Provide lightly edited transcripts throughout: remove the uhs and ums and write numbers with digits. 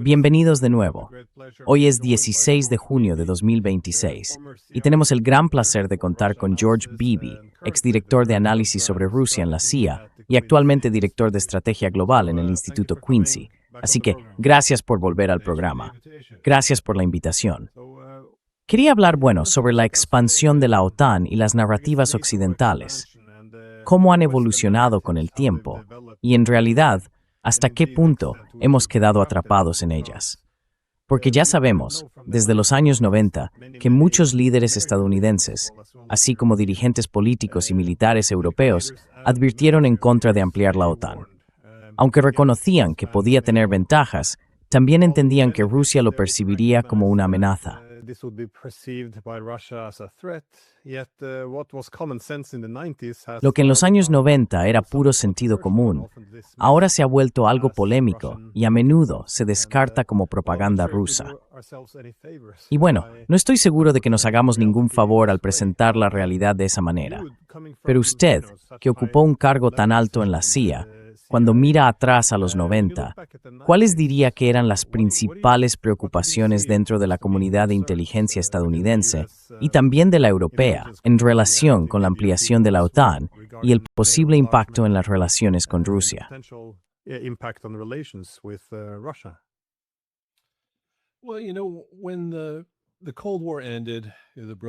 Bienvenidos de nuevo. Hoy es 16 de junio de 2026 y tenemos el gran placer de contar con George Beebe, exdirector de análisis sobre Rusia en la CIA y actualmente director de estrategia global en el Instituto Quincy. Así que gracias por volver al programa. Gracias por la invitación. Quería hablar, sobre la expansión de la OTAN y las narrativas occidentales. Cómo han evolucionado con el tiempo y, en realidad, hasta qué punto hemos quedado atrapados en ellas. Porque ya sabemos, desde los años 90, que muchos líderes estadounidenses, así como dirigentes políticos y militares europeos, advirtieron en contra de ampliar la OTAN. Aunque reconocían que podía tener ventajas, también entendían que Rusia lo percibiría como una amenaza. Lo que en los años 90 era puro sentido común, ahora se ha vuelto algo polémico y a menudo se descarta como propaganda rusa. Y no estoy seguro de que nos hagamos ningún favor al presentar la realidad de esa manera. Pero usted, que ocupó un cargo tan alto en la CIA, cuando mira atrás a los 90, ¿cuáles diría que eran las principales preocupaciones dentro de la comunidad de inteligencia estadounidense y también de la europea en relación con la ampliación de la OTAN y el posible impacto en las relaciones con Rusia?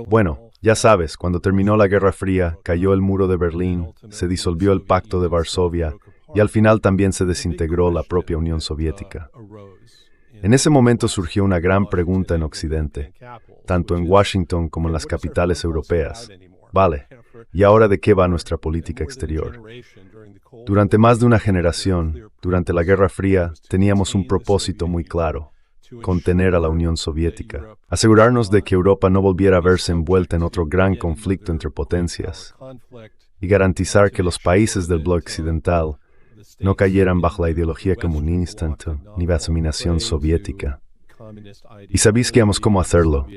Bueno, ya sabes, cuando terminó la Guerra Fría, cayó el muro de Berlín, se disolvió el Pacto de Varsovia y al final también se desintegró la propia Unión Soviética. En ese momento surgió una gran pregunta en Occidente, tanto en Washington como en las capitales europeas. Vale, ¿y ahora de qué va nuestra política exterior? Durante más de una generación, durante la Guerra Fría, teníamos un propósito muy claro: contener a la Unión Soviética, asegurarnos de que Europa no volviera a verse envuelta en otro gran conflicto entre potencias y garantizar que los países del bloque occidental no cayeran bajo la ideología comunista ni bajo dominación soviética. Y sabíamos cómo hacerlo.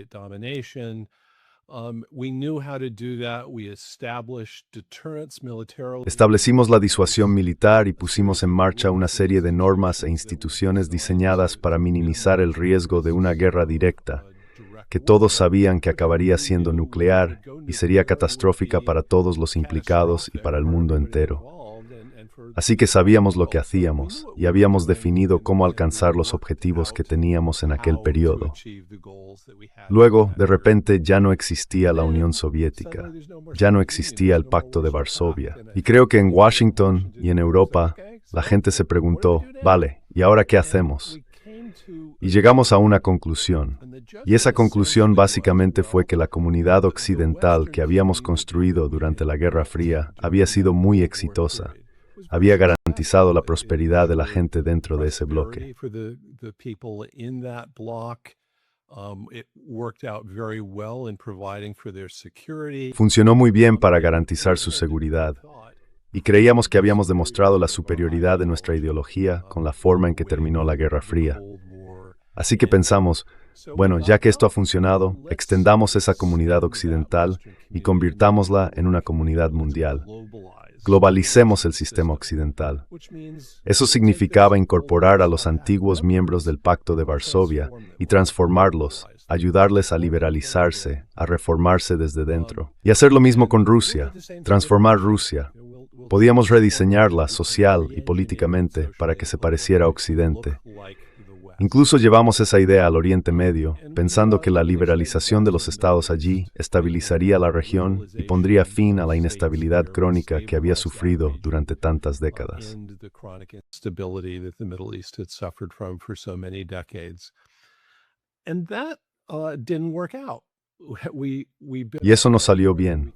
Establecimos la disuasión militar y pusimos en marcha una serie de normas e instituciones diseñadas para minimizar el riesgo de una guerra directa, que todos sabían que acabaría siendo nuclear y sería catastrófica para todos los implicados y para el mundo entero. Así que sabíamos lo que hacíamos y habíamos definido cómo alcanzar los objetivos que teníamos en aquel periodo. Luego, de repente, ya no existía la Unión Soviética, ya no existía el Pacto de Varsovia. Y creo que en Washington y en Europa, la gente se preguntó, vale, ¿y ahora qué hacemos? Y llegamos a una conclusión. Y esa conclusión básicamente fue que la comunidad occidental que habíamos construido durante la Guerra Fría había sido muy exitosa. Había garantizado la prosperidad de la gente dentro de ese bloque. Funcionó muy bien para garantizar su seguridad, y creíamos que habíamos demostrado la superioridad de nuestra ideología con la forma en que terminó la Guerra Fría. Así que pensamos, ya que esto ha funcionado, extendamos esa comunidad occidental y convirtámosla en una comunidad mundial. Globalicemos el sistema occidental. Eso significaba incorporar a los antiguos miembros del Pacto de Varsovia y transformarlos, ayudarles a liberalizarse, a reformarse desde dentro. Y hacer lo mismo con Rusia, transformar Rusia. Podíamos rediseñarla social y políticamente para que se pareciera a Occidente. Incluso llevamos esa idea al Oriente Medio, pensando que la liberalización de los estados allí estabilizaría la región y pondría fin a la inestabilidad crónica que había sufrido durante tantas décadas. Y eso no salió bien.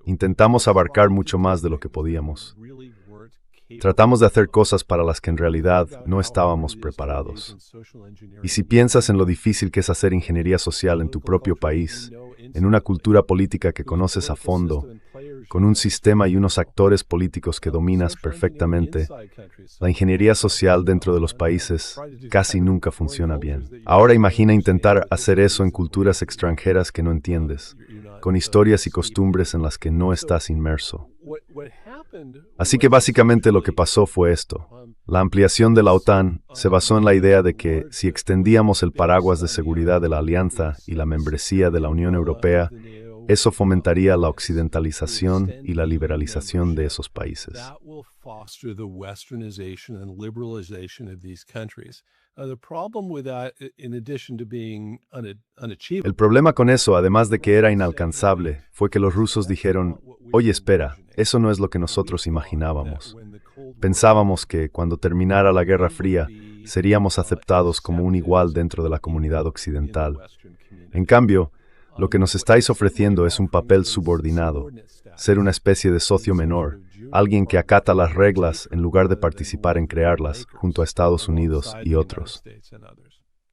Intentamos abarcar mucho más de lo que podíamos. Tratamos de hacer cosas para las que en realidad no estábamos preparados. Y si piensas en lo difícil que es hacer ingeniería social en tu propio país, en una cultura política que conoces a fondo, con un sistema y unos actores políticos que dominas perfectamente, la ingeniería social dentro de los países casi nunca funciona bien. Ahora imagina intentar hacer eso en culturas extranjeras que no entiendes, con historias y costumbres en las que no estás inmerso. Así que básicamente lo que pasó fue esto. La ampliación de la OTAN se basó en la idea de que si extendíamos el paraguas de seguridad de la alianza y la membresía de la Unión Europea, eso fomentaría la occidentalización y la liberalización de esos países. El problema con eso, además de que era inalcanzable, fue que los rusos dijeron, oye, espera, eso no es lo que nosotros imaginábamos. Pensábamos que, cuando terminara la Guerra Fría, seríamos aceptados como un igual dentro de la comunidad occidental. En cambio, lo que nos estáis ofreciendo es un papel subordinado, ser una especie de socio menor, alguien que acata las reglas en lugar de participar en crearlas junto a Estados Unidos y otros.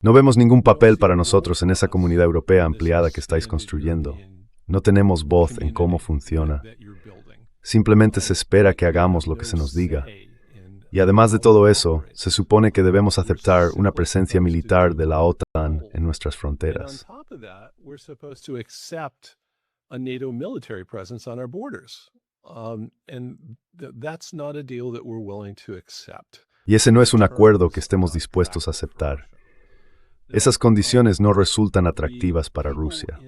No vemos ningún papel para nosotros en esa comunidad europea ampliada que estáis construyendo. No tenemos voz en cómo funciona. Simplemente se espera que hagamos lo que se nos diga. Y además de todo eso, se supone que debemos aceptar una presencia militar de la OTAN en nuestras fronteras. Y ese no es un acuerdo que estemos dispuestos a aceptar. Esas condiciones no resultan atractivas para Rusia.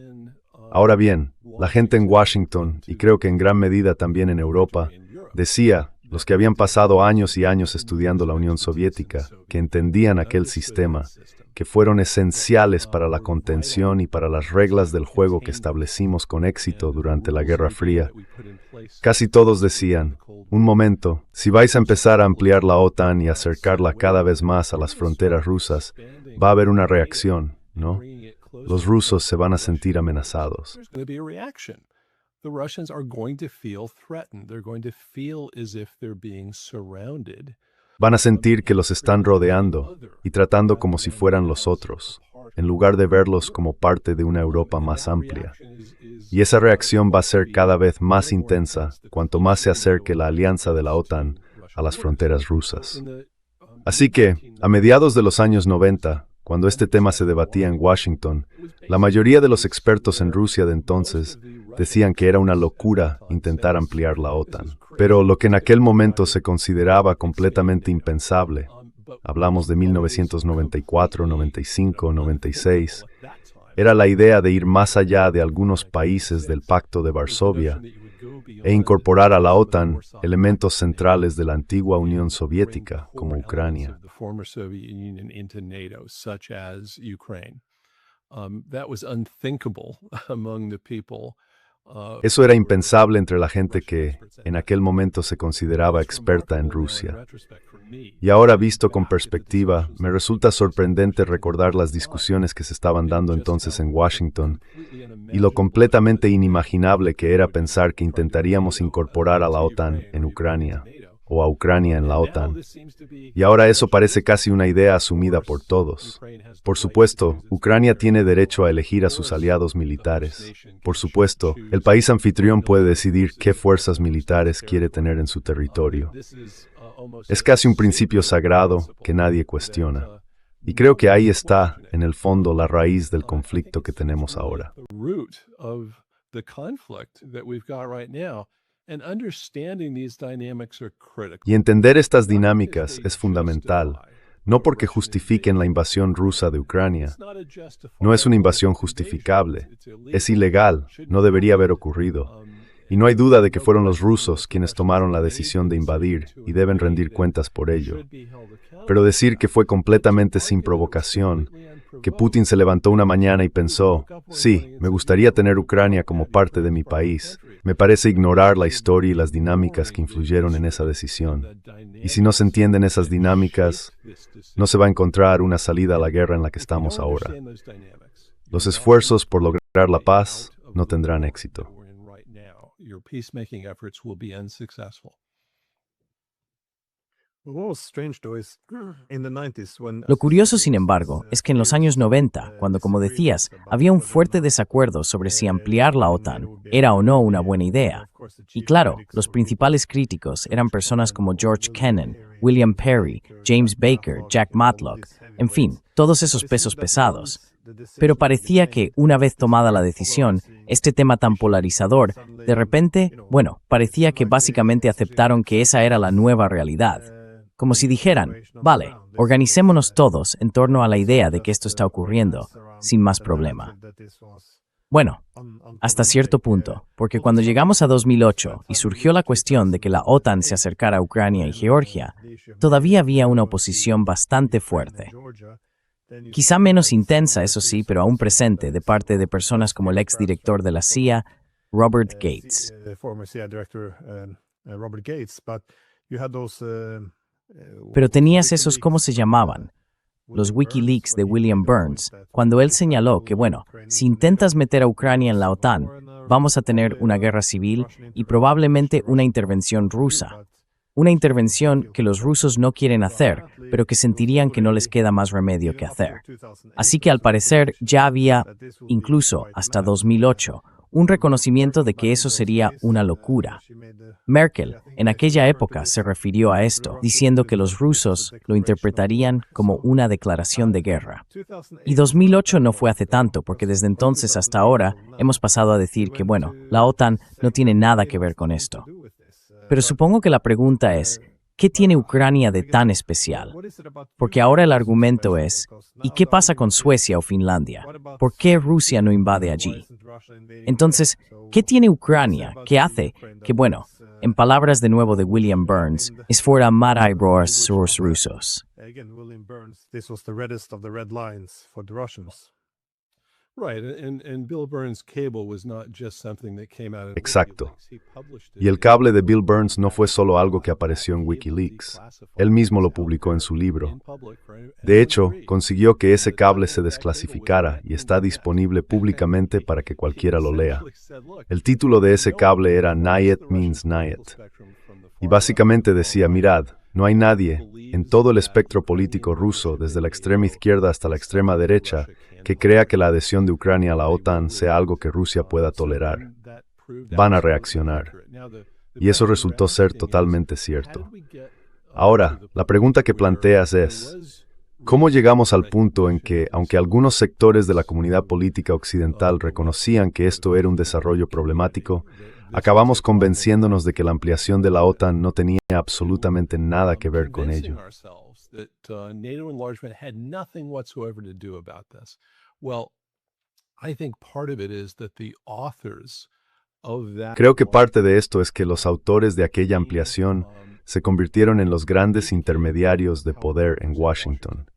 Ahora bien, la gente en Washington, y creo que en gran medida también en Europa, decía, los que habían pasado años y años estudiando la Unión Soviética, que entendían aquel sistema, que fueron esenciales para la contención y para las reglas del juego que establecimos con éxito durante la Guerra Fría. Casi todos decían, un momento, si vais a empezar a ampliar la OTAN y acercarla cada vez más a las fronteras rusas, va a haber una reacción, ¿no? Los rusos se van a sentir amenazados. The Russians are going to feel threatened. They're going to feel as if they're being surrounded. Van a sentir que los están rodeando y tratando como si fueran los otros, en lugar de verlos como parte de una Europa más amplia. Y esa reacción va a ser cada vez más intensa cuanto más se acerque la alianza de la OTAN a las fronteras rusas. Así que, a mediados de los años 90, cuando este tema se debatía en Washington, la mayoría de los expertos en Rusia de entonces decían que era una locura intentar ampliar la OTAN. Pero lo que en aquel momento se consideraba completamente impensable, hablamos de 1994, 95, 96, era la idea de ir más allá de algunos países del Pacto de Varsovia e incorporar a la OTAN elementos centrales de la antigua Unión Soviética, como Ucrania. Eso era impensable entre la gente que, en aquel momento, se consideraba experta en Rusia. Y ahora, visto con perspectiva, me resulta sorprendente recordar las discusiones que se estaban dando entonces en Washington y lo completamente inimaginable que era pensar que intentaríamos incorporar a la OTAN en Ucrania o a Ucrania en la OTAN. Y ahora eso parece casi una idea asumida por todos. Por supuesto, Ucrania tiene derecho a elegir a sus aliados militares. Por supuesto, el país anfitrión puede decidir qué fuerzas militares quiere tener en su territorio. Es casi un principio sagrado que nadie cuestiona. Y creo que ahí está, en el fondo, la raíz del conflicto que tenemos ahora. Y entender estas dinámicas es fundamental, no porque justifiquen la invasión rusa de Ucrania. No es una invasión justificable, es ilegal, no debería haber ocurrido. Y no hay duda de que fueron los rusos quienes tomaron la decisión de invadir y deben rendir cuentas por ello. Pero decir que fue completamente sin provocación, que Putin se levantó una mañana y pensó, sí, me gustaría tener Ucrania como parte de mi país, me parece ignorar la historia y las dinámicas que influyeron en esa decisión. Y si no se entienden esas dinámicas, no se va a encontrar una salida a la guerra en la que estamos ahora. Los esfuerzos por lograr la paz no tendrán éxito. Lo curioso, sin embargo, es que en los años 90, cuando, como decías, había un fuerte desacuerdo sobre si ampliar la OTAN era o no una buena idea. Y claro, los principales críticos eran personas como George Kennan, William Perry, James Baker, Jack Matlock, en fin, todos esos pesos pesados. Pero parecía que, una vez tomada la decisión, este tema tan polarizador, de repente, parecía que básicamente aceptaron que esa era la nueva realidad. Como si dijeran, vale, organicémonos todos en torno a la idea de que esto está ocurriendo, sin más problema. Bueno, hasta cierto punto, porque cuando llegamos a 2008 y surgió la cuestión de que la OTAN se acercara a Ucrania y Georgia, todavía había una oposición bastante fuerte. Quizá menos intensa, eso sí, pero aún presente, de parte de personas como el exdirector de la CIA, Robert Gates. Pero tenías esos, ¿cómo se llamaban? Los Wikileaks de William Burns, cuando él señaló que, si intentas meter a Ucrania en la OTAN, vamos a tener una guerra civil y probablemente una intervención rusa. Una intervención que los rusos no quieren hacer, pero que sentirían que no les queda más remedio que hacer. Así que al parecer ya había, incluso hasta 2008, un reconocimiento de que eso sería una locura. Merkel, en aquella época, se refirió a esto, diciendo que los rusos lo interpretarían como una declaración de guerra. Y 2008 no fue hace tanto, porque desde entonces hasta ahora hemos pasado a decir que, la OTAN no tiene nada que ver con esto. Pero supongo que la pregunta es, ¿qué tiene Ucrania de tan especial? Porque ahora el argumento es, ¿y qué pasa con Suecia o Finlandia? ¿Por qué Rusia no invade allí? Entonces, ¿qué tiene Ucrania que hace que, en palabras de nuevo de William Burns, es fuera Marai Roars rusos? Exacto. Y el cable de Bill Burns no fue solo algo que apareció en Wikileaks. Él mismo lo publicó en su libro. De hecho, consiguió que ese cable se desclasificara y está disponible públicamente para que cualquiera lo lea. El título de ese cable era Nyet Means Nyet. Y básicamente decía, mirad, no hay nadie en todo el espectro político ruso, desde la extrema izquierda hasta la extrema derecha, que crea que la adhesión de Ucrania a la OTAN sea algo que Rusia pueda tolerar. Van a reaccionar. Y eso resultó ser totalmente cierto. Ahora, la pregunta que planteas es, ¿cómo llegamos al punto en que, aunque algunos sectores de la comunidad política occidental reconocían que esto era un desarrollo problemático, acabamos convenciéndonos de que la ampliación de la OTAN no tenía absolutamente nada que ver con ello? Creo que parte de esto es que los autores de aquella ampliación se convirtieron en los grandes intermediarios de poder en Washington.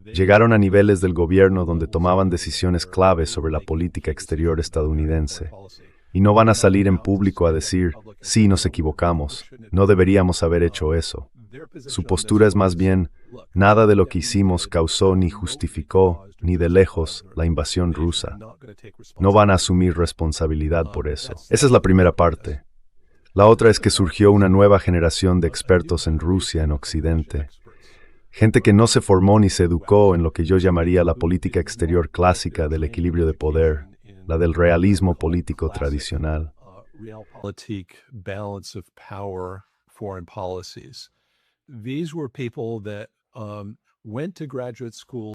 Llegaron a niveles del gobierno donde tomaban decisiones claves sobre la política exterior estadounidense. Y no van a salir en público a decir, sí, nos equivocamos, no deberíamos haber hecho eso. Su postura es más bien, nada de lo que hicimos causó ni justificó, ni de lejos, la invasión rusa. No van a asumir responsabilidad por eso. Esa es la primera parte. La otra es que surgió una nueva generación de expertos en Rusia en Occidente. Gente que no se formó ni se educó en lo que yo llamaría la política exterior clásica del equilibrio de poder, la del realismo político tradicional.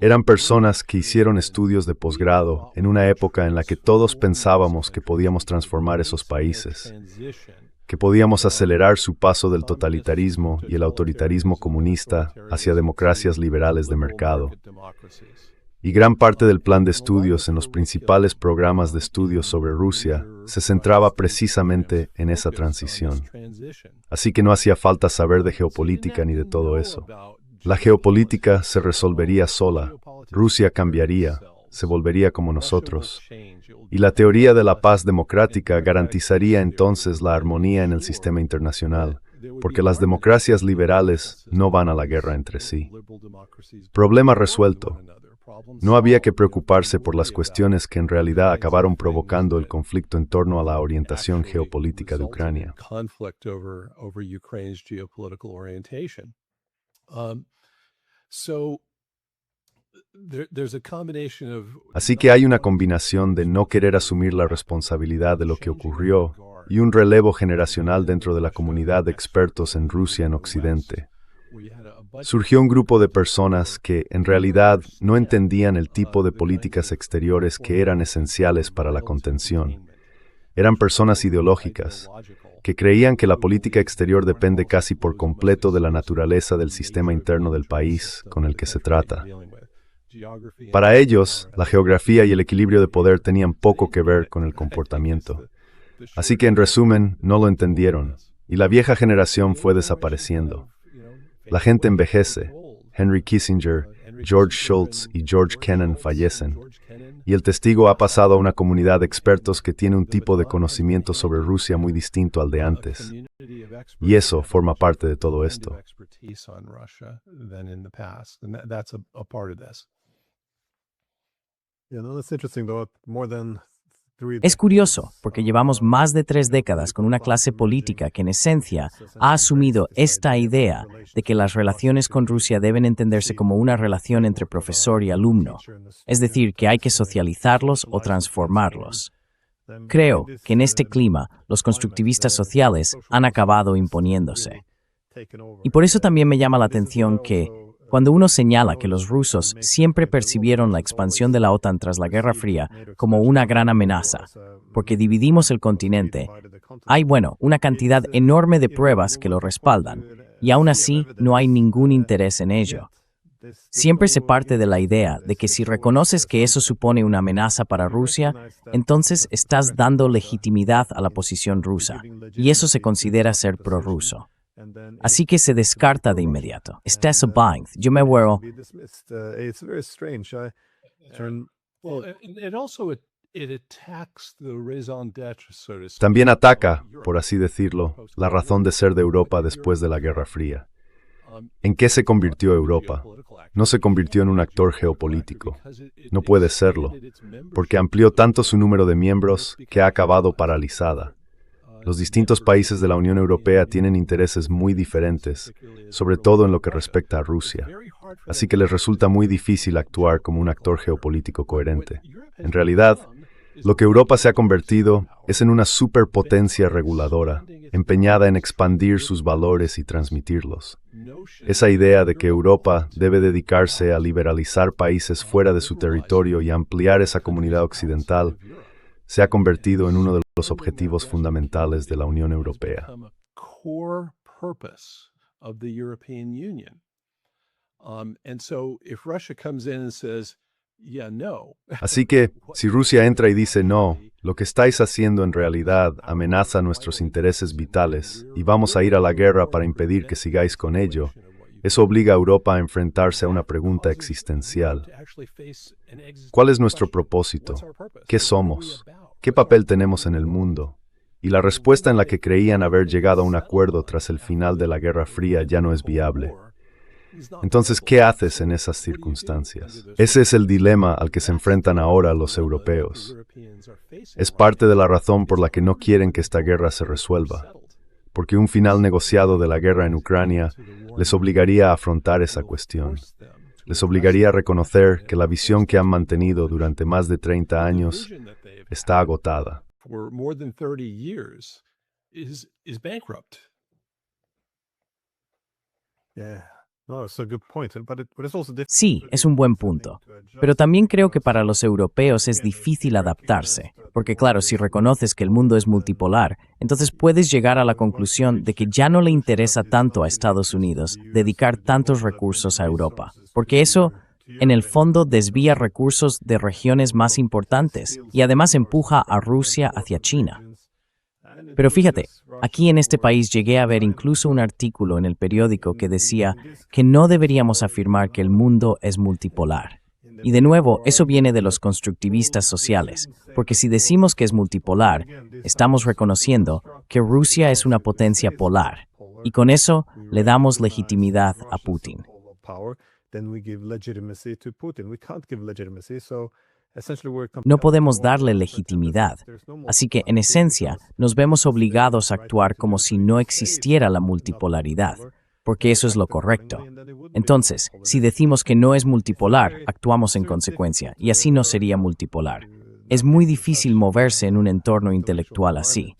Eran personas que hicieron estudios de posgrado en una época en la que todos pensábamos que podíamos transformar esos países, que podíamos acelerar su paso del totalitarismo y el autoritarismo comunista hacia democracias liberales de mercado. Y gran parte del plan de estudios en los principales programas de estudios sobre Rusia se centraba precisamente en esa transición. Así que no hacía falta saber de geopolítica ni de todo eso. La geopolítica se resolvería sola, Rusia cambiaría, se volvería como nosotros. Y la teoría de la paz democrática garantizaría entonces la armonía en el sistema internacional, porque las democracias liberales no van a la guerra entre sí. Problema resuelto. No había que preocuparse por las cuestiones que en realidad acabaron provocando el conflicto en torno a la orientación geopolítica de Ucrania. Así que hay una combinación de no querer asumir la responsabilidad de lo que ocurrió y un relevo generacional dentro de la comunidad de expertos en Rusia en Occidente. surgió un grupo de personas que, en realidad, no entendían el tipo de políticas exteriores que eran esenciales para la contención. Eran personas ideológicas, que creían que la política exterior depende casi por completo de la naturaleza del sistema interno del país con el que se trata. Para ellos, la geografía y el equilibrio de poder tenían poco que ver con el comportamiento. Así que, en resumen, no lo entendieron, y la vieja generación fue desapareciendo. La gente envejece. Henry Kissinger, George Shultz y George Kennan fallecen, y el testigo ha pasado a una comunidad de expertos que tiene un tipo de conocimiento sobre Rusia muy distinto al de antes. Y eso forma parte de todo esto. Es curioso, porque llevamos más de 3 décadas con una clase política que en esencia ha asumido esta idea de que las relaciones con Rusia deben entenderse como una relación entre profesor y alumno, es decir, que hay que socializarlos o transformarlos. Creo que en este clima los constructivistas sociales han acabado imponiéndose. Y por eso también me llama la atención que, cuando uno señala que los rusos siempre percibieron la expansión de la OTAN tras la Guerra Fría como una gran amenaza, porque dividimos el continente, hay, una cantidad enorme de pruebas que lo respaldan, y aún así no hay ningún interés en ello. Siempre se parte de la idea de que si reconoces que eso supone una amenaza para Rusia, entonces estás dando legitimidad a la posición rusa, y eso se considera ser prorruso. Así que se descarta de inmediato. Estás Bank, yo me vuelvo. También ataca, por así decirlo, la razón de ser de Europa después de la Guerra Fría. ¿En qué se convirtió Europa? No se convirtió en un actor geopolítico. No puede serlo, porque amplió tanto su número de miembros que ha acabado paralizada. Los distintos países de la Unión Europea tienen intereses muy diferentes, sobre todo en lo que respecta a Rusia. Así que les resulta muy difícil actuar como un actor geopolítico coherente. En realidad, lo que Europa se ha convertido es en una superpotencia reguladora, empeñada en expandir sus valores y transmitirlos. Esa idea de que Europa debe dedicarse a liberalizar países fuera de su territorio y ampliar esa comunidad occidental se ha convertido en uno de los objetivos fundamentales de la Unión Europea. Así que, si Rusia entra y dice no, lo que estáis haciendo en realidad amenaza nuestros intereses vitales y vamos a ir a la guerra para impedir que sigáis con ello, eso obliga a Europa a enfrentarse a una pregunta existencial. ¿Cuál es nuestro propósito? ¿Qué somos? ¿Qué papel tenemos en el mundo? Y la respuesta en la que creían haber llegado a un acuerdo tras el final de la Guerra Fría ya no es viable. Entonces, ¿qué haces en esas circunstancias? Ese es el dilema al que se enfrentan ahora los europeos. Es parte de la razón por la que no quieren que esta guerra se resuelva, porque un final negociado de la guerra en Ucrania les obligaría a afrontar esa cuestión. Les obligaría a reconocer que la visión que han mantenido durante más de 30 años está agotada. Sí, es un buen punto. Pero también creo que para los europeos es difícil adaptarse, porque claro, si reconoces que el mundo es multipolar, entonces puedes llegar a la conclusión de que ya no le interesa tanto a Estados Unidos dedicar tantos recursos a Europa, porque eso, en el fondo, desvía recursos de regiones más importantes y además empuja a Rusia hacia China. Pero fíjate, aquí en este país llegué a ver incluso un artículo en el periódico que decía que no deberíamos afirmar que el mundo es multipolar. Y de nuevo, eso viene de los constructivistas sociales, porque si decimos que es multipolar, estamos reconociendo que Rusia es una potencia polar, y con eso le damos legitimidad a Putin. No podemos darle legitimidad, así que en esencia nos vemos obligados a actuar como si no existiera la multipolaridad, porque eso es lo correcto. Entonces, si decimos que no es multipolar, actuamos en consecuencia, y así no sería multipolar. Es muy difícil moverse en un entorno intelectual así.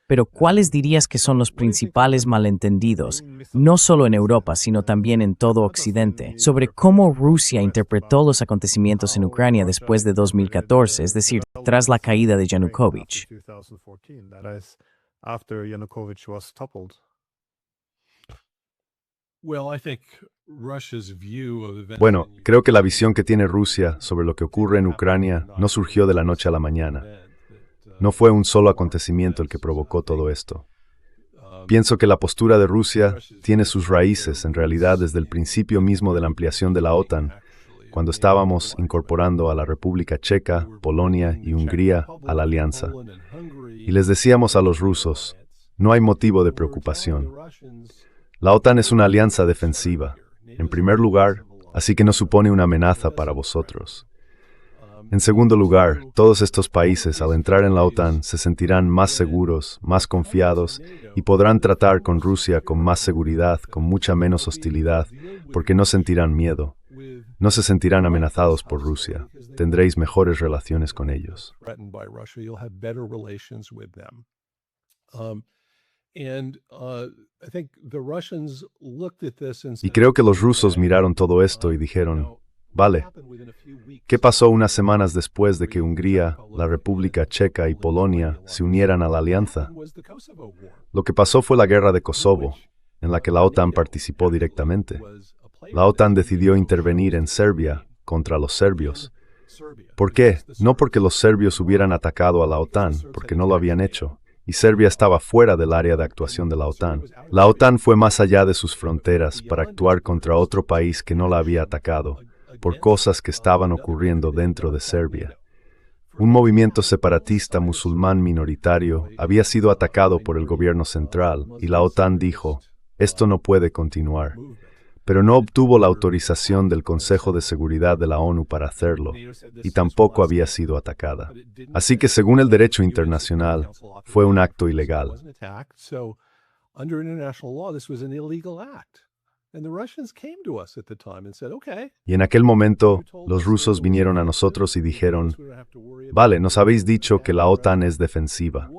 Pero ¿cuáles dirías que son los principales malentendidos, no solo en Europa, sino también en todo Occidente, sobre cómo Rusia interpretó los acontecimientos en Ucrania después de 2014, es decir, tras la caída de Yanukovych? After Yanukovych was toppled. Well, I think Russia's view of events Bueno, in creo que la visión que tiene Rusia sobre lo que ocurre en Ucrania no surgió de la noche a la mañana. No fue un solo acontecimiento el que provocó todo esto. Pienso que la postura de Rusia tiene sus raíces en realidad desde el principio mismo de la ampliación de la OTAN, cuando estábamos incorporando a la República Checa, Polonia y Hungría a la alianza. Y les decíamos a los rusos, no hay motivo de preocupación. La OTAN es una alianza defensiva, en primer lugar, así que no supone una amenaza para vosotros. En segundo lugar, todos estos países al entrar en la OTAN se sentirán más seguros, más confiados y podrán tratar con Rusia con más seguridad, con mucha menos hostilidad, porque no sentirán miedo. No se sentirán amenazados por Rusia. Tendréis mejores relaciones con ellos. threatened by Russia, you'll have better relations with them. I think the Russians looked at this and Y creo que los rusos miraron todo esto y dijeron, vale, ¿qué pasó unas semanas después de que Hungría, la República Checa y Polonia se unieran a la alianza? Lo que pasó fue la guerra de Kosovo, en la que la OTAN participó directamente. La OTAN decidió intervenir en Serbia contra los serbios. ¿Por qué? No porque los serbios hubieran atacado a la OTAN, porque no lo habían hecho, y Serbia estaba fuera del área de actuación de la OTAN. La OTAN fue más allá de sus fronteras para actuar contra otro país que no la había atacado, por cosas que estaban ocurriendo dentro de Serbia. Un movimiento separatista musulmán minoritario había sido atacado por el gobierno central, y la OTAN dijo, esto no puede continuar. Pero no obtuvo la autorización del Consejo de Seguridad de la ONU para hacerlo, y tampoco había sido atacada. Así que según el derecho internacional, fue un acto ilegal. Y en aquel momento, los rusos vinieron a nosotros y dijeron, vale, nos habéis dicho que la OTAN es defensiva.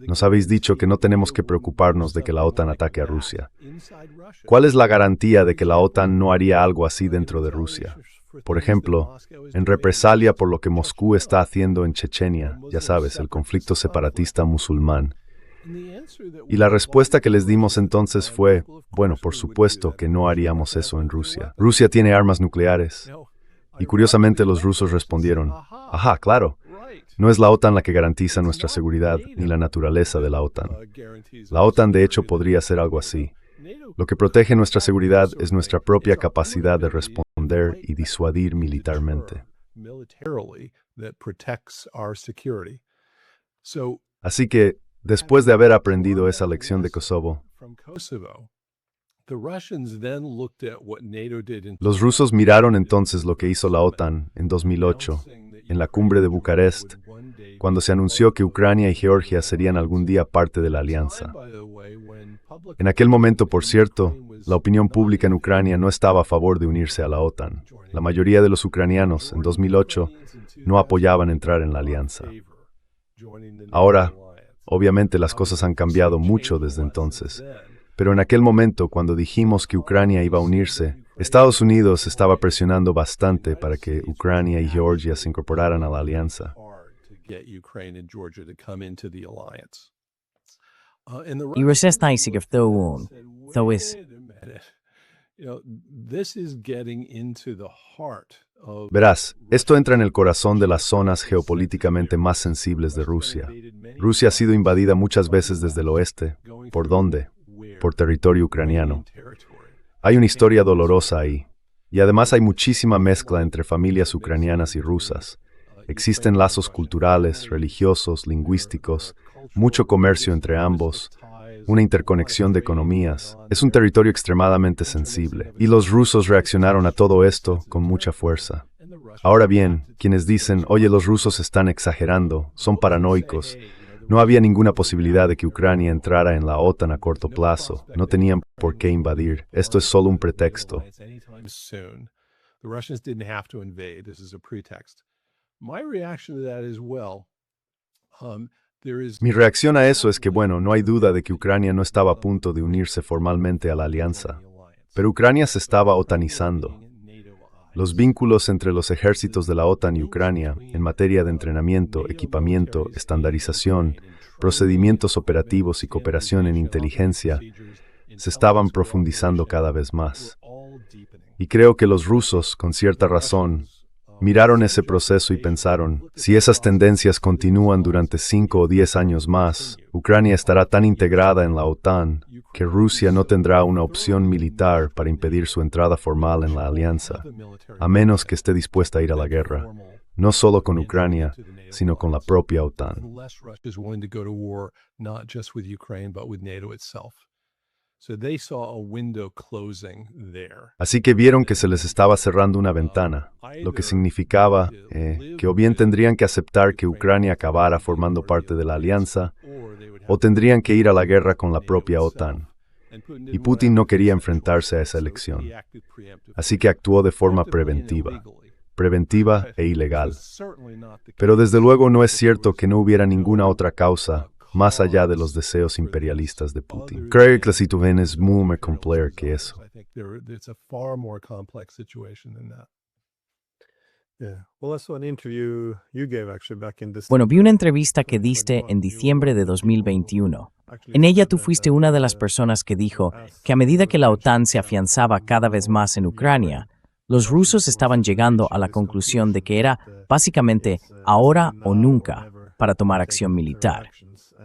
Nos habéis dicho que no tenemos que preocuparnos de que la OTAN ataque a Rusia. ¿Cuál es la garantía de que la OTAN no haría algo así dentro de Rusia? Por ejemplo, en represalia por lo que Moscú está haciendo en Chechenia, ya sabes, el conflicto separatista musulmán. Y la respuesta que les dimos entonces fue, bueno, por supuesto que no haríamos eso en Rusia. Rusia tiene armas nucleares. Y curiosamente los rusos respondieron, ajá, claro. No es la OTAN la que garantiza nuestra seguridad, ni la naturaleza de la OTAN. La OTAN, de hecho, podría hacer algo así. Lo que protege nuestra seguridad es nuestra propia capacidad de responder y disuadir militarmente. Así que, después de haber aprendido esa lección de Kosovo, los rusos miraron entonces lo que hizo la OTAN en 2008, en la cumbre de Bucarest, cuando se anunció que Ucrania y Georgia serían algún día parte de la alianza. En aquel momento, por cierto, la opinión pública en Ucrania no estaba a favor de unirse a la OTAN. La mayoría de los ucranianos, en 2008, no apoyaban entrar en la alianza. Ahora, obviamente las cosas han cambiado mucho desde entonces. Pero en aquel momento, cuando dijimos que Ucrania iba a unirse, Estados Unidos estaba presionando bastante para que Ucrania y Georgia se incorporaran a la alianza. Y Rusia está ahí, Verás, esto entra en el corazón de las zonas geopolíticamente más sensibles de Rusia. Rusia ha sido invadida muchas veces desde el oeste. ¿Por dónde? Por territorio ucraniano. Hay una historia dolorosa ahí. Y además hay muchísima mezcla entre familias ucranianas y rusas. Existen lazos culturales, religiosos, lingüísticos, mucho comercio entre ambos, una interconexión de economías. Es un territorio extremadamente sensible. Y los rusos reaccionaron a todo esto con mucha fuerza. Ahora bien, quienes dicen, oye, los rusos están exagerando, son paranoicos, no había ninguna posibilidad de que Ucrania entrara en la OTAN a corto plazo. No tenían por qué invadir. Esto es solo un pretexto. Mi reacción a eso es que, bueno, no hay duda de que Ucrania no estaba a punto de unirse formalmente a la alianza, pero Ucrania se estaba otanizando. Los vínculos entre los ejércitos de la OTAN y Ucrania en materia de entrenamiento, equipamiento, estandarización, procedimientos operativos y cooperación en inteligencia se estaban profundizando cada vez más. Y creo que los rusos, con cierta razón, miraron ese proceso y pensaron, si esas tendencias continúan durante 5 o 10 años más, Ucrania estará tan integrada en la OTAN que Rusia no tendrá una opción militar para impedir su entrada formal en la alianza, a menos que esté dispuesta a ir a la guerra, no solo con Ucrania, sino con la propia OTAN. Así que vieron que se les estaba cerrando una ventana, lo que significaba que o bien tendrían que aceptar que Ucrania acabara formando parte de la alianza, o tendrían que ir a la guerra con la propia OTAN. Y Putin no quería enfrentarse a esa elección. Así que actuó de forma preventiva e ilegal. Pero desde luego no es cierto que no hubiera ninguna otra causa más allá de los deseos imperialistas de Putin. Creo que la situación es muy más compleja que eso. Bueno, vi una entrevista que diste en diciembre de 2021. En ella tú fuiste una de las personas que dijo que a medida que la OTAN se afianzaba cada vez más en Ucrania, los rusos estaban llegando a la conclusión de que era básicamente ahora o nunca para tomar acción militar.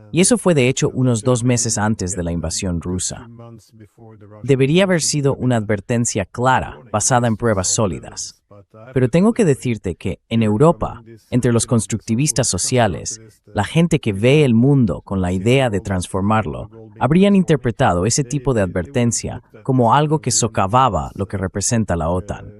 Y eso fue de hecho unos 2 meses antes de la invasión rusa. Debería haber sido una advertencia clara, basada en pruebas sólidas. Pero tengo que decirte que en Europa, entre los constructivistas sociales, la gente que ve el mundo con la idea de transformarlo, habrían interpretado ese tipo de advertencia como algo que socavaba lo que representa la OTAN.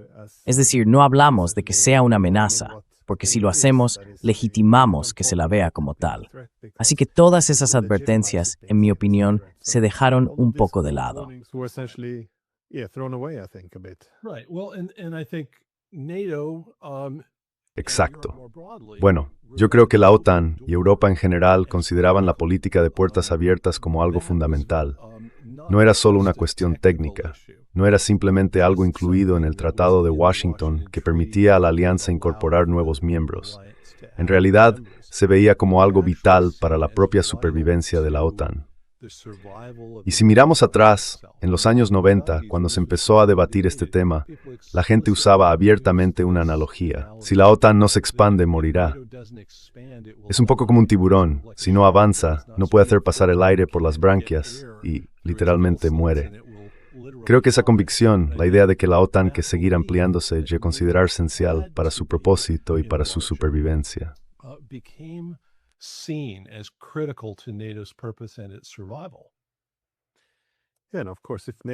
Es decir, no hablamos de que sea una amenaza, porque si lo hacemos, legitimamos que se la vea como tal. Así que todas esas advertencias, en mi opinión, se dejaron un poco de lado. Exacto. Bueno, yo creo que la OTAN y Europa en general consideraban la política de puertas abiertas como algo fundamental. No era solo una cuestión técnica. No era simplemente algo incluido en el Tratado de Washington que permitía a la alianza incorporar nuevos miembros. En realidad, se veía como algo vital para la propia supervivencia de la OTAN. Y si miramos atrás, en los años 90, cuando se empezó a debatir este tema, la gente usaba abiertamente una analogía. Si la OTAN no se expande, morirá. Es un poco como un tiburón. Si no avanza, no puede hacer pasar el aire por las branquias y, literalmente, muere. Creo que esa convicción, la idea de que la OTAN que seguir ampliándose es considerar esencial para su propósito y para su supervivencia.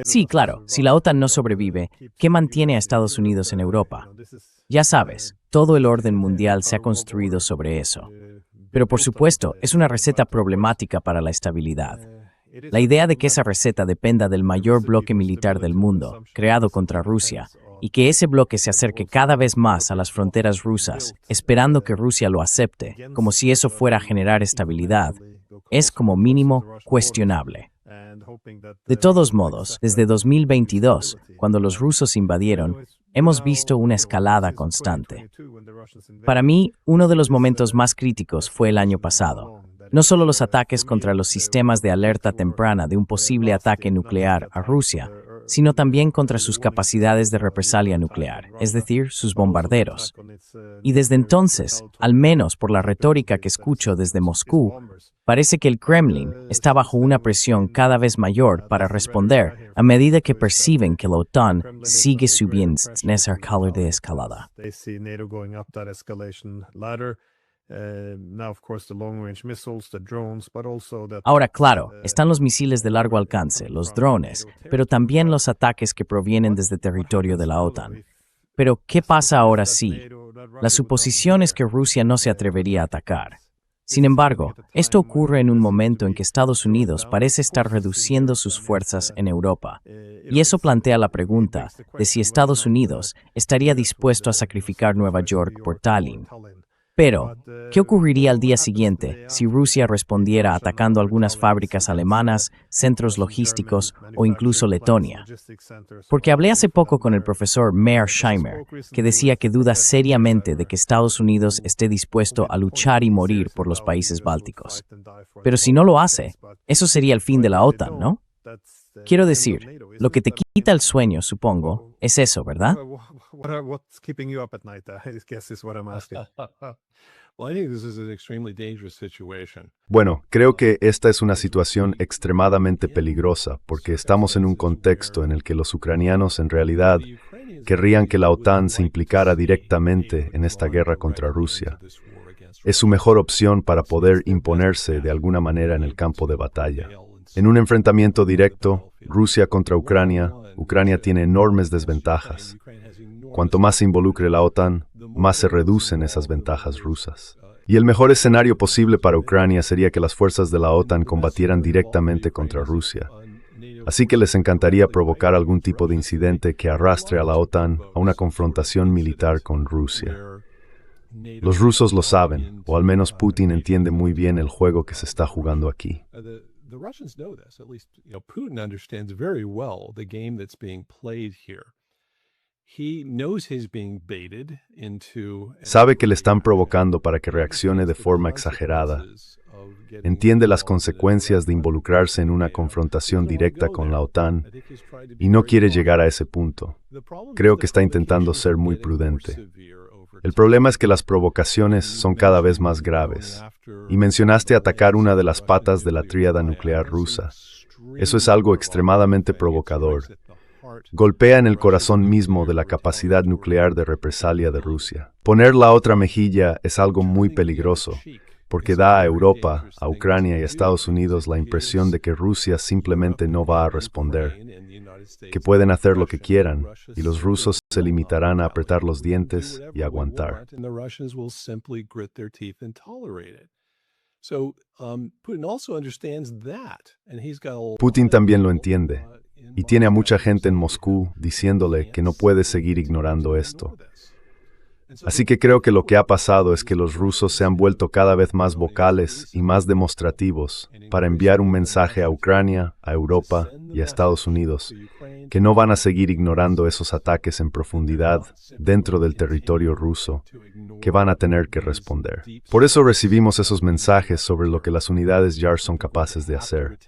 Sí, claro, si la OTAN no sobrevive, ¿qué mantiene a Estados Unidos en Europa? Ya sabes, todo el orden mundial se ha construido sobre eso. Pero por supuesto, es una receta problemática para la estabilidad. La idea de que esa receta dependa del mayor bloque militar del mundo, creado contra Rusia, y que ese bloque se acerque cada vez más a las fronteras rusas, esperando que Rusia lo acepte, como si eso fuera a generar estabilidad, es como mínimo cuestionable. De todos modos, desde 2022, cuando los rusos invadieron, hemos visto una escalada constante. Para mí, uno de los momentos más críticos fue el año pasado. No solo los ataques contra los sistemas de alerta temprana de un posible ataque nuclear a Rusia, sino también contra sus capacidades de represalia nuclear, es decir, sus bombarderos. Y desde entonces, al menos por la retórica que escucho desde Moscú, parece que el Kremlin está bajo una presión cada vez mayor para responder a medida que perciben que la OTAN sigue subiendo en esa escalada. Ahora, claro, están los misiles de largo alcance, los drones, pero también los ataques que provienen desde territorio de la OTAN. Pero, ¿qué pasa ahora sí? La suposición es que Rusia no se atrevería a atacar. Sin embargo, esto ocurre en un momento en que Estados Unidos parece estar reduciendo sus fuerzas en Europa. Y eso plantea la pregunta de si Estados Unidos estaría dispuesto a sacrificar Nueva York por Tallinn. Pero, ¿qué ocurriría al día siguiente si Rusia respondiera atacando algunas fábricas alemanas, centros logísticos o incluso Letonia? Porque hablé hace poco con el profesor Mearsheimer, que decía que duda seriamente de que Estados Unidos esté dispuesto a luchar y morir por los países bálticos. Pero si no lo hace, eso sería el fin de la OTAN, ¿no? Quiero decir, lo que te quita el sueño, supongo, es eso, ¿verdad? What's keeping you up at night? I guess is what I'm asking. Well, I think this is an extremely dangerous situation. Bueno, creo que esta es una situación extremadamente peligrosa porque estamos en un contexto en el que los ucranianos en realidad querrían que la OTAN se implicara directamente en esta guerra contra Rusia. Es su mejor opción para poder imponerse de alguna manera en el campo de batalla. En un enfrentamiento directo, Rusia contra Ucrania, Ucrania tiene enormes desventajas. Cuanto más se involucre la OTAN, más se reducen esas ventajas rusas. Y el mejor escenario posible para Ucrania sería que las fuerzas de la OTAN combatieran directamente contra Rusia. Así que les encantaría provocar algún tipo de incidente que arrastre a la OTAN a una confrontación militar con Rusia. Los rusos lo saben, o al menos Putin entiende muy bien el juego que se está jugando aquí. The Russians know this. At least, Putin understands very well the game that's being played here. He knows he's being baited into. Sabe que le están provocando para que reaccione de forma exagerada. Entiende las consecuencias de involucrarse en una confrontación directa con la OTAN y no quiere llegar a ese punto. Creo que está intentando ser muy prudente. El problema es que las provocaciones son cada vez más graves. Y mencionaste atacar una de las patas de la tríada nuclear rusa. Eso es algo extremadamente provocador. Golpea en el corazón mismo de la capacidad nuclear de represalia de Rusia. Poner la otra mejilla es algo muy peligroso, porque da a Europa, a Ucrania y a Estados Unidos la impresión de que Rusia simplemente no va a responder, que pueden hacer lo que quieran, y los rusos se limitarán a apretar los dientes y aguantar. Putin también lo entiende, y tiene a mucha gente en Moscú diciéndole que no puede seguir ignorando esto. Así que creo que lo que ha pasado es que los rusos se han vuelto cada vez más vocales y más demostrativos para enviar un mensaje a Ucrania, a Europa y a Estados Unidos, que no van a seguir ignorando esos ataques en profundidad dentro del territorio ruso, que van a tener que responder. Por eso recibimos esos mensajes sobre lo que las unidades YAR son capaces de hacer.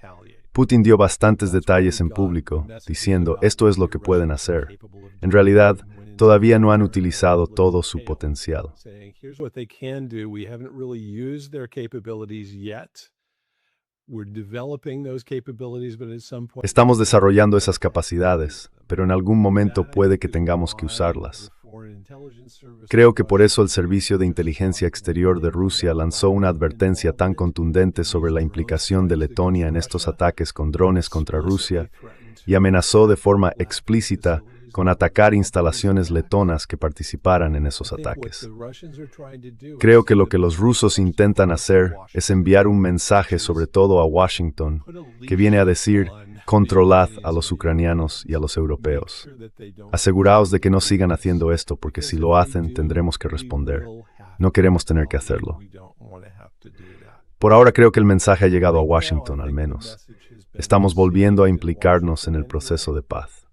Putin dio bastantes detalles en público, diciendo, esto es lo que pueden hacer. En realidad, todavía no han utilizado todo su potencial. Estamos desarrollando esas capacidades, pero en algún momento puede que tengamos que usarlas. Creo que por eso el Servicio de Inteligencia Exterior de Rusia lanzó una advertencia tan contundente sobre la implicación de Letonia en estos ataques con drones contra Rusia y amenazó de forma explícita con atacar instalaciones letonas que participaran en esos ataques. Creo que lo que los rusos intentan hacer es enviar un mensaje sobre todo a Washington, que viene a decir, controlad a los ucranianos y a los europeos. Aseguraos de que no sigan haciendo esto, porque si lo hacen tendremos que responder. No queremos tener que hacerlo. Por ahora creo que el mensaje ha llegado a Washington, al menos. Estamos volviendo a implicarnos en el proceso de paz.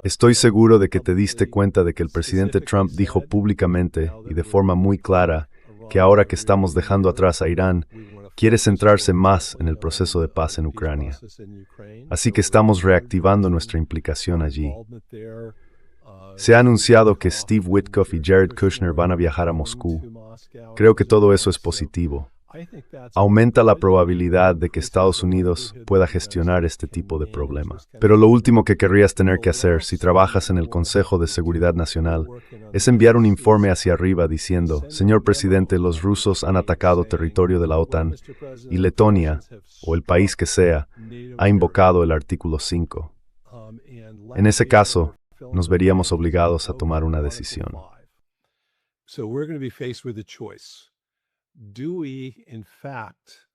Estoy seguro de que te diste cuenta de que el presidente Trump dijo públicamente y de forma muy clara que ahora que estamos dejando atrás a Irán, quiere centrarse más en el proceso de paz en Ucrania. Así que estamos reactivando nuestra implicación allí. Se ha anunciado que Steve Witkoff y Jared Kushner van a viajar a Moscú. Creo que todo eso es positivo. Aumenta la probabilidad de que Estados Unidos pueda gestionar este tipo de problema. Pero lo último que querrías tener que hacer si trabajas en el Consejo de Seguridad Nacional es enviar un informe hacia arriba diciendo, señor presidente, los rusos han atacado territorio de la OTAN y Letonia, o el país que sea, ha invocado el artículo 5. En ese caso, nos veríamos obligados a tomar una decisión. Do we, in fact,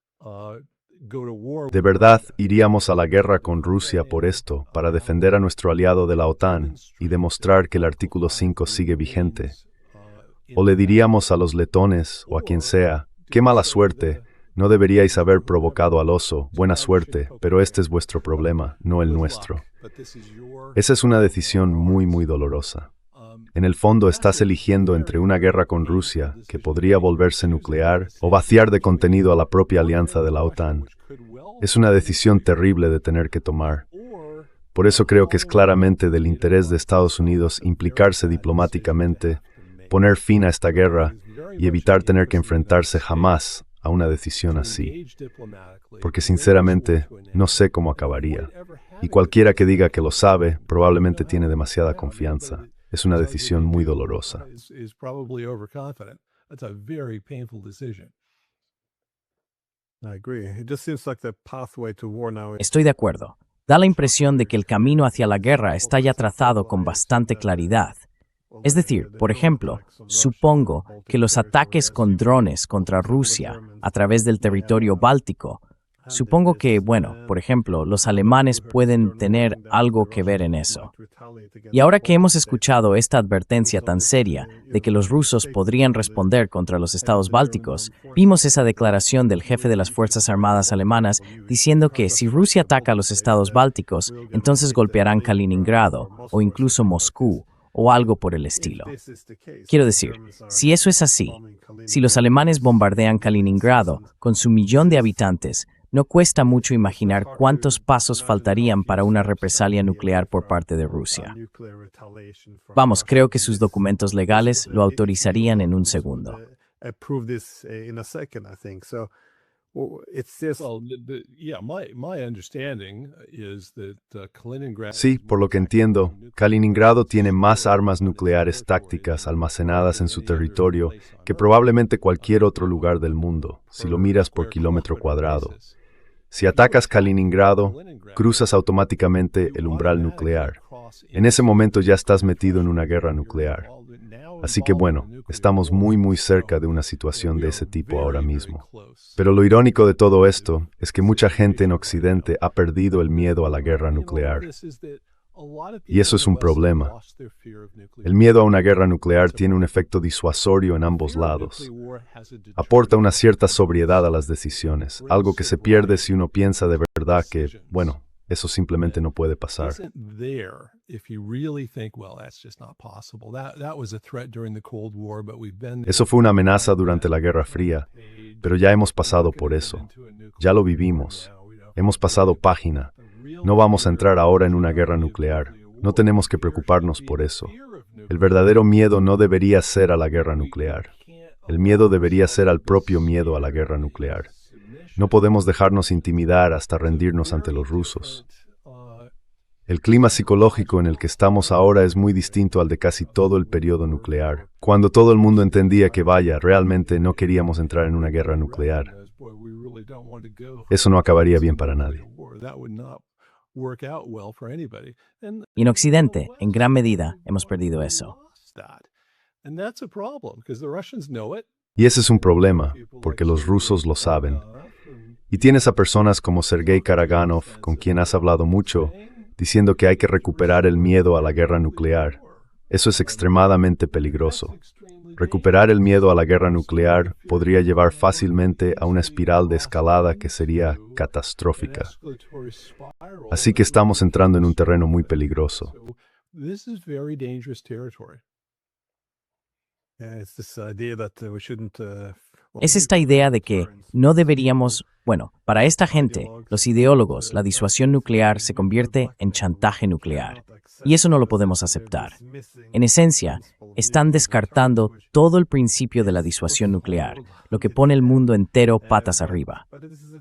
¿De verdad iríamos a la guerra con Rusia por esto, para defender a nuestro aliado de la OTAN y demostrar que el artículo 5 sigue vigente? ¿O le diríamos a los letones o a quien sea, qué mala suerte, no deberíais haber provocado al oso, buena suerte, pero este es vuestro problema, no el nuestro? Esa es una decisión muy dolorosa. En el fondo estás eligiendo entre una guerra con Rusia, que podría volverse nuclear, o vaciar de contenido a la propia alianza de la OTAN. Es una decisión terrible de tener que tomar. Por eso creo que es claramente del interés de Estados Unidos implicarse diplomáticamente, poner fin a esta guerra y evitar tener que enfrentarse jamás a una decisión así. Porque sinceramente no sé cómo acabaría. Y cualquiera que diga que lo sabe probablemente tiene demasiada confianza. Es una decisión muy dolorosa. Estoy de acuerdo. Da la impresión de que el camino hacia la guerra está ya trazado con bastante claridad. Es decir, por ejemplo, supongo que los ataques con drones contra Rusia a través del territorio báltico, supongo que, por ejemplo, los alemanes pueden tener algo que ver en eso. Y ahora que hemos escuchado esta advertencia tan seria de que los rusos podrían responder contra los estados bálticos, vimos esa declaración del jefe de las Fuerzas Armadas alemanas diciendo que si Rusia ataca a los estados bálticos, entonces golpearán Kaliningrado o incluso Moscú o algo por el estilo. Quiero decir, si eso es así, si los alemanes bombardean Kaliningrado con su 1.000.000 de habitantes, no cuesta mucho imaginar cuántos pasos faltarían para una represalia nuclear por parte de Rusia. Vamos, creo que sus documentos legales lo autorizarían en un segundo. Sí, por lo que entiendo, Kaliningrado tiene más armas nucleares tácticas almacenadas en su territorio que probablemente cualquier otro lugar del mundo, si lo miras por kilómetro cuadrado. Si atacas Kaliningrado, cruzas automáticamente el umbral nuclear. En ese momento ya estás metido en una guerra nuclear. Así que estamos muy cerca de una situación de ese tipo ahora mismo. Pero lo irónico de todo esto es que mucha gente en Occidente ha perdido el miedo a la guerra nuclear. Y eso es un problema. El miedo a una guerra nuclear tiene un efecto disuasorio en ambos lados. Aporta una cierta sobriedad a las decisiones, algo que se pierde si uno piensa de verdad que, eso simplemente no puede pasar. Eso fue una amenaza durante la Guerra Fría, pero ya hemos pasado por eso. Ya lo vivimos. Hemos pasado página. No vamos a entrar ahora en una guerra nuclear. No tenemos que preocuparnos por eso. El verdadero miedo no debería ser a la guerra nuclear. El miedo debería ser al propio miedo a la guerra nuclear. No podemos dejarnos intimidar hasta rendirnos ante los rusos. El clima psicológico en el que estamos ahora es muy distinto al de casi todo el periodo nuclear, cuando todo el mundo entendía que, realmente no queríamos entrar en una guerra nuclear. Eso no acabaría bien para nadie. Y en Occidente, en gran medida, hemos perdido eso. Y ese es un problema, porque los rusos lo saben. Y tienes a personas como Sergei Karaganov, con quien has hablado mucho, diciendo que hay que recuperar el miedo a la guerra nuclear. Eso es extremadamente peligroso. Recuperar el miedo a la guerra nuclear podría llevar fácilmente a una espiral de escalada que sería catastrófica. Así que estamos entrando en un terreno muy peligroso. Es esta idea de que no deberíamos, para esta gente, los ideólogos, la disuasión nuclear se convierte en chantaje nuclear. Y eso no lo podemos aceptar. En esencia, están descartando todo el principio de la disuasión nuclear, lo que pone el mundo entero patas arriba.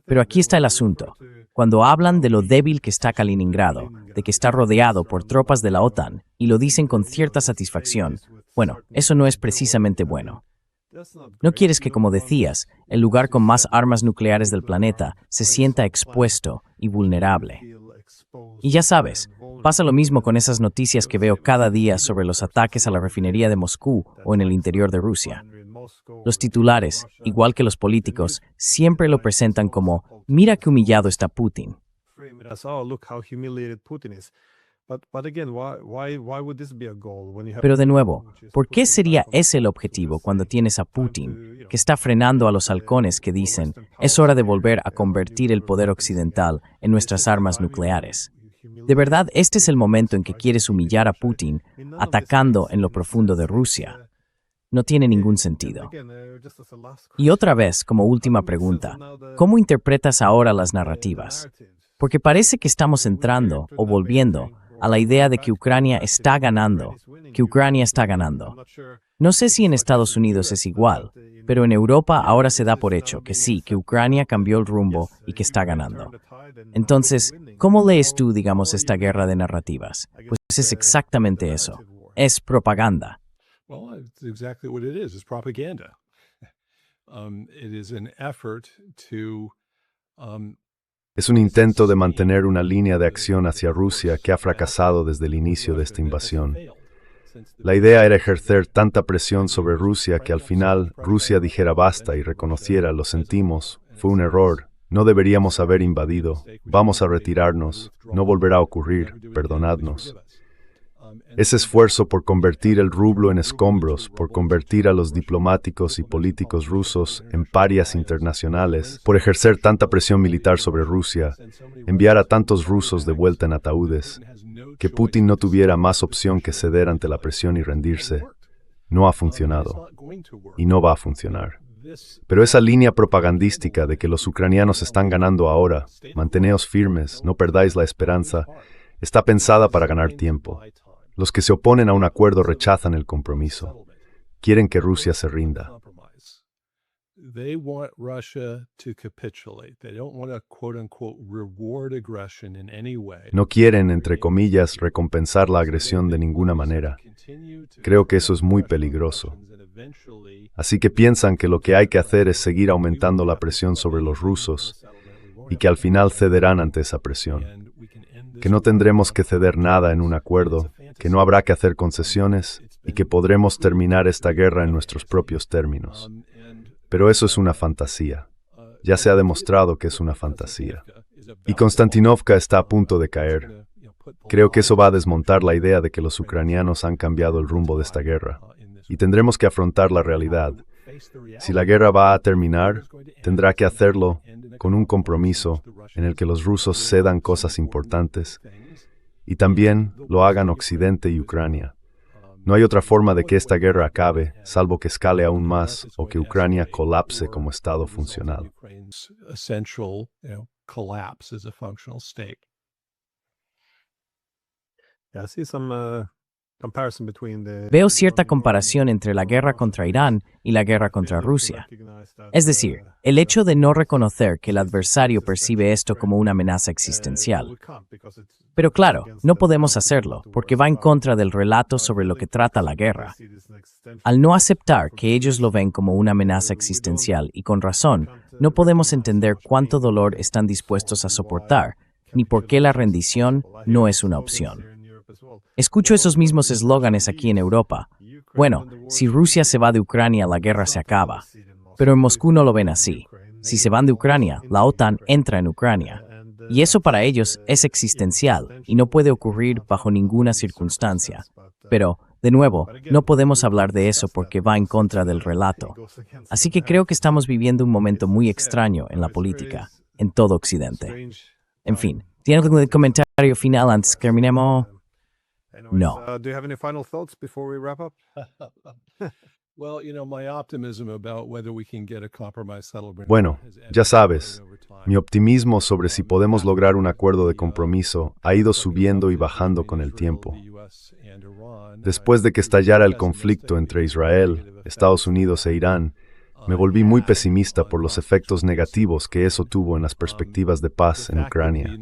Pero aquí está el asunto. Cuando hablan de lo débil que está Kaliningrado, de que está rodeado por tropas de la OTAN, y lo dicen con cierta satisfacción, eso no es precisamente bueno. No quieres que, como decías, el lugar con más armas nucleares del planeta se sienta expuesto y vulnerable. Y ya sabes, pasa lo mismo con esas noticias que veo cada día sobre los ataques a la refinería de Moscú o en el interior de Rusia. Los titulares, igual que los políticos, siempre lo presentan como, mira qué humillado está Putin. frame it as, oh, look how humiliated Putin is. But again, why would this be a goal when you have Pero de nuevo, which is ¿por qué pushing sería back on ese el the objetivo US, cuando tienes a time to, Putin, you know, que está frenando a los halcones que dicen, es hora de volver a convertir el poder occidental en nuestras armas nucleares? De verdad, este es el momento en que quieres humillar a Putin, atacando en lo profundo de Rusia. No tiene ningún sentido. Y otra vez, como última pregunta, ¿cómo interpretas ahora las narrativas? Porque parece que estamos entrando o volviendo a la idea de que Ucrania está ganando, que Ucrania está ganando. No sé si en Estados Unidos es igual, pero en Europa ahora se da por hecho que sí, que Ucrania cambió el rumbo y que está ganando. Entonces, ¿cómo lees tú, digamos, esta guerra de narrativas? Pues es exactamente eso. Es propaganda. Well, it's exactly what it is. It's propaganda. It is an effort to Es un intento de mantener una línea de acción hacia Rusia que ha fracasado desde el inicio de esta invasión. La idea era ejercer tanta presión sobre Rusia que al final Rusia dijera basta y reconociera, lo sentimos, fue un error, no deberíamos haber invadido, vamos a retirarnos, no volverá a ocurrir, perdonadnos. Ese esfuerzo por convertir el rublo en escombros, por convertir a los diplomáticos y políticos rusos en parias internacionales, por ejercer tanta presión militar sobre Rusia, enviar a tantos rusos de vuelta en ataúdes, que Putin no tuviera más opción que ceder ante la presión y rendirse, no ha funcionado y no va a funcionar. Pero esa línea propagandística de que los ucranianos están ganando ahora, manteneos firmes, no perdáis la esperanza, está pensada para ganar tiempo. Los que se oponen a un acuerdo rechazan el compromiso. Quieren que Rusia se rinda. They want Russia to capitulate. They don't want to, quote unquote, reward aggression in any way. No quieren, entre comillas, recompensar la agresión de ninguna manera. Creo que eso es muy peligroso. Así que piensan que lo que hay que hacer es seguir aumentando la presión sobre los rusos y que al final cederán ante esa presión. Que no tendremos que ceder nada en un acuerdo, que no habrá que hacer concesiones y que podremos terminar esta guerra en nuestros propios términos. Pero eso es una fantasía. Ya se ha demostrado que es una fantasía. Y Konstantinovka está a punto de caer. Creo que eso va a desmontar la idea de que los ucranianos han cambiado el rumbo de esta guerra. Y tendremos que afrontar la realidad. Si la guerra va a terminar, tendrá que hacerlo con un compromiso en el que los rusos cedan cosas importantes y también lo hagan Occidente y Ucrania. No hay otra forma de que esta guerra acabe, salvo que escale aún más o que Ucrania colapse como Estado funcional. Yeah, I see some comparison between Veo cierta comparación entre la guerra contra Irán y la guerra contra Rusia. Es decir, el hecho de no reconocer que el adversario percibe esto como una amenaza existencial. Pero claro, no podemos hacerlo, porque va en contra del relato sobre lo que trata la guerra. Al no aceptar que ellos lo ven como una amenaza existencial, y con razón, no podemos entender cuánto dolor están dispuestos a soportar, ni por qué la rendición no es una opción. Escucho esos mismos eslóganes aquí en Europa. Bueno, si Rusia se va de Ucrania, la guerra se acaba. Pero en Moscú no lo ven así. Si se van de Ucrania, la OTAN entra en Ucrania. Y eso para ellos es existencial y no puede ocurrir bajo ninguna circunstancia. Pero, de nuevo, no podemos hablar de eso porque va en contra del relato. Así que creo que estamos viviendo un momento muy extraño en la política, en todo Occidente. En fin, ¿tiene algún comentario final antes que terminemos? No. Do you have any final thoughts before we wrap up? Well, you know, my optimism about whether we can get a compromise settlement. Bueno, ya sabes, mi optimismo sobre si podemos lograr un acuerdo de compromiso ha ido subiendo y bajando con el tiempo. Después de que estallara el conflicto entre Israel, Estados Unidos e Irán, me volví muy pesimista por los efectos negativos que eso tuvo en las perspectivas de paz en Ucrania.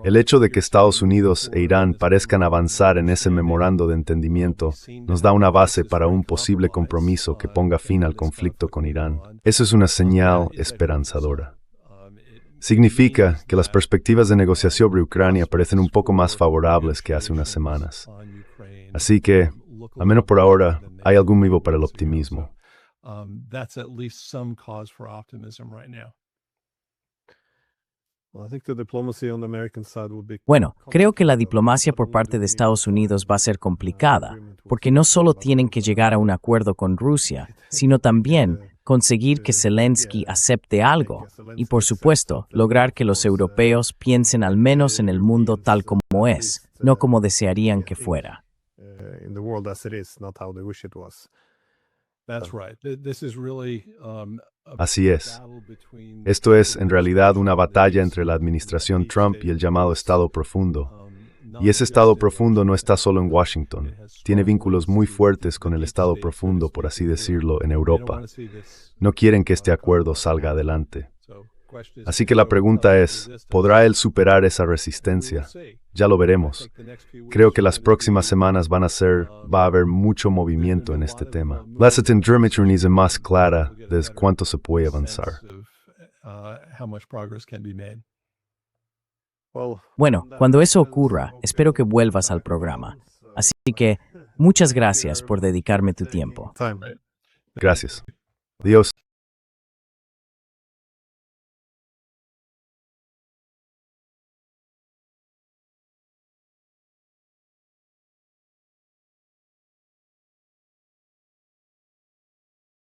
El hecho de que Estados Unidos e Irán parezcan avanzar en ese memorando de entendimiento nos da una base para un posible compromiso que ponga fin al conflicto con Irán. Eso es una señal esperanzadora. Significa que las perspectivas de negociación sobre Ucrania parecen un poco más favorables que hace unas semanas. Así que, al menos por ahora, hay algún motivo para el optimismo. That's at least some cause for optimism right now. Well, I think the diplomacy on the American side would be Bueno, creo que la diplomacia por parte de Estados Unidos va a ser complicada, porque no solo tienen que llegar a un acuerdo con Rusia, sino también conseguir que Zelensky acepte algo y, por supuesto, lograr que los europeos piensen al menos en el mundo tal como es, no como desearían que fuera. in the world as it is, not how they wish it was. That's right. This is really Así es. Esto es, en realidad, una batalla entre la administración Trump y el llamado Estado Profundo. Y ese Estado Profundo no está solo en Washington. Tiene vínculos muy fuertes con el Estado Profundo, por así decirlo, en Europa. No quieren que este acuerdo salga adelante. Así que la pregunta es, ¿podrá él superar esa resistencia? Ya lo veremos. Creo que las próximas semanas va a haber mucho movimiento en este tema. La tendremos una más clara de cuánto se puede avanzar. Bueno, cuando eso ocurra, espero que vuelvas al programa. Así que, muchas gracias por dedicarme tu tiempo. Gracias. Adiós.